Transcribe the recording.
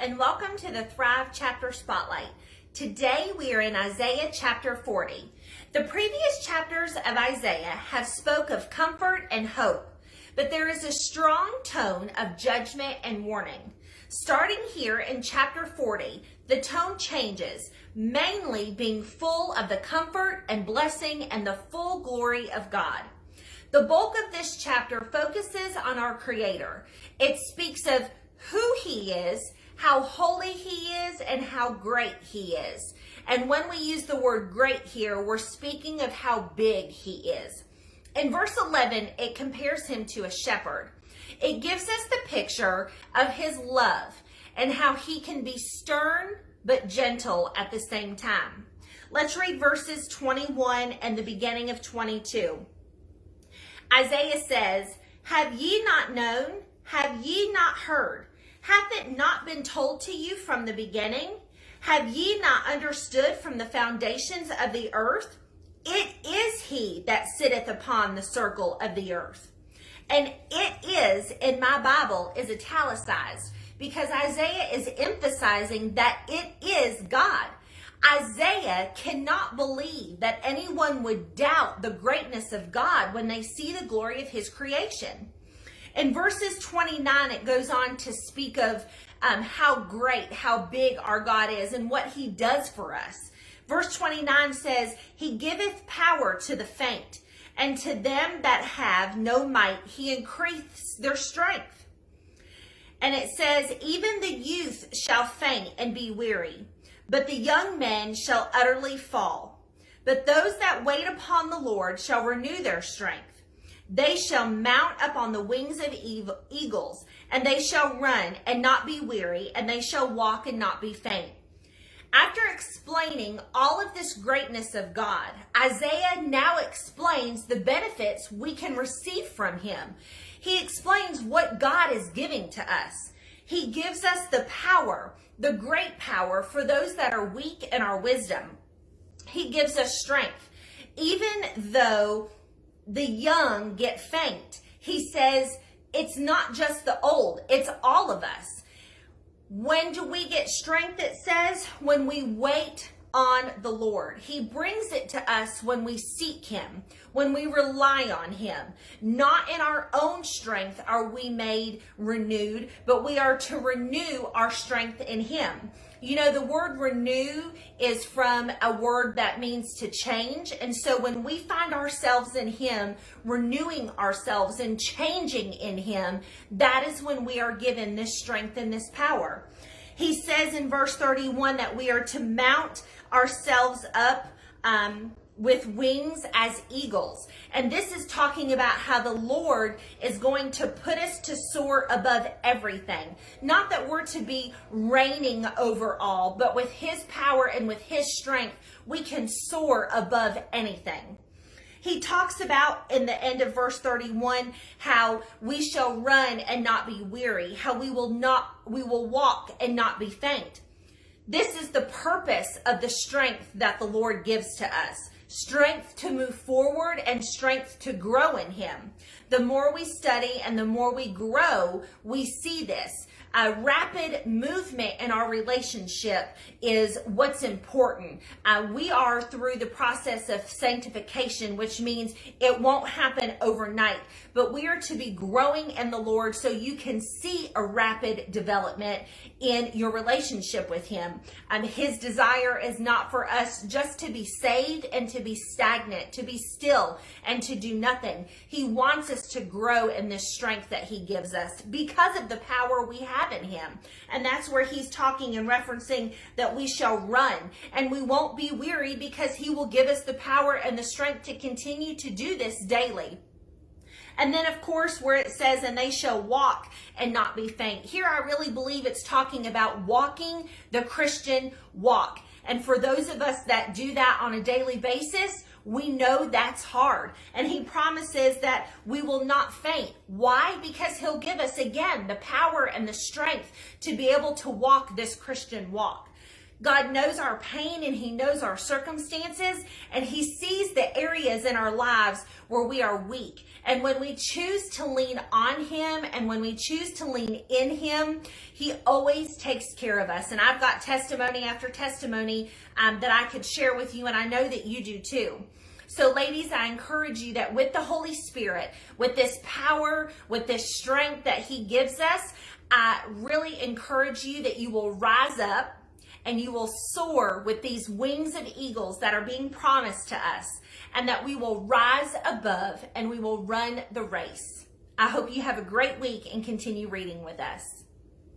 and welcome to the Thrive Chapter Spotlight. Today we are in Isaiah chapter 40. The previous chapters of Isaiah have spoke of comfort and hope, but there is a strong tone of judgment and warning. Starting here in chapter 40, the tone changes, mainly being full of the comfort and blessing and the full glory of God. The bulk of this chapter focuses on our Creator. It speaks of who He is, how holy He is, and how great He is. And when we use the word great here, we're speaking of how big He is. In verse 11, it compares Him to a shepherd. It gives us the picture of His love and how He can be stern but gentle at the same time. Let's read verses 21 and the beginning of 22. Isaiah says, "Have ye not known? Have ye not heard? Hath it not been told to you from the beginning? Have ye not understood from the foundations of the earth? It is He that sitteth upon the circle of the earth." And "it is" in my Bible is italicized because Isaiah is emphasizing that it is God. Isaiah cannot believe that anyone would doubt the greatness of God when they see the glory of His creation. In verses 29, it goes on to speak of how great, how big our God is and what He does for us. Verse 29 says, "He giveth power to the faint, and to them that have no might He increaseth their strength." And it says, "Even the youth shall faint and be weary, but the young men shall utterly fall. But those that wait upon the Lord shall renew their strength. They shall mount up on the wings of eagles, and they shall run and not be weary, and they shall walk and not be faint." After explaining all of this greatness of God, Isaiah now explains the benefits we can receive from Him. He explains what God is giving to us. He gives us the power, the great power for those that are weak in our wisdom. He gives us strength. Even though the young get faint, He says it's not just the old, it's all of us. When do we get strength? It says when we wait on the Lord. He brings it to us when we seek Him, when we rely on Him. Not in our own strength are we made renewed, but we are to renew our strength in Him. You know, the word renew is from a word that means to change. And so when we find ourselves in Him, renewing ourselves and changing in Him, that is when we are given this strength and this power. He says in verse 31 that we are to mount ourselves up with wings as eagles. And this is talking about how the Lord is going to put us to soar above everything. Not that we're to be reigning over all, but with His power and with His strength, we can soar above anything. He talks about in the end of verse 31 how we shall run and not be weary, how we will walk and not be faint. This is the purpose of the strength that the Lord gives to us. Strength to move forward and strength to grow in Him. The more we study and the more we grow, we see this. A rapid movement in our relationship is what's important. We are through the process of sanctification, which means it won't happen overnight, but we are to be growing in the Lord so you can see a rapid development in your relationship with Him. His desire is not for us just to be saved and to be stagnant, to be still and to do nothing. He wants us to grow in this strength that He gives us because of the power we have in Him. And that's where He's talking and referencing that we shall run and we won't be weary because He will give us the power and the strength to continue to do this daily. And then, of course, where it says, "and they shall walk and not be faint." Here, I really believe it's talking about walking the Christian walk. And for those of us that do that on a daily basis, we know that's hard. And He promises that we will not faint. Why? Because He'll give us, again, the power and the strength to be able to walk this Christian walk. God knows our pain and He knows our circumstances, and He sees the areas in our lives where we are weak. And when we choose to lean on Him and when we choose to lean in Him, He always takes care of us. And I've got testimony after testimony that I could share with you, and I know that you do too. So ladies, I encourage you that with the Holy Spirit, with this power, with this strength that He gives us, I really encourage you that you will rise up and you will soar with these wings of eagles that are being promised to us, and that we will rise above and we will run the race. I hope you have a great week and continue reading with us.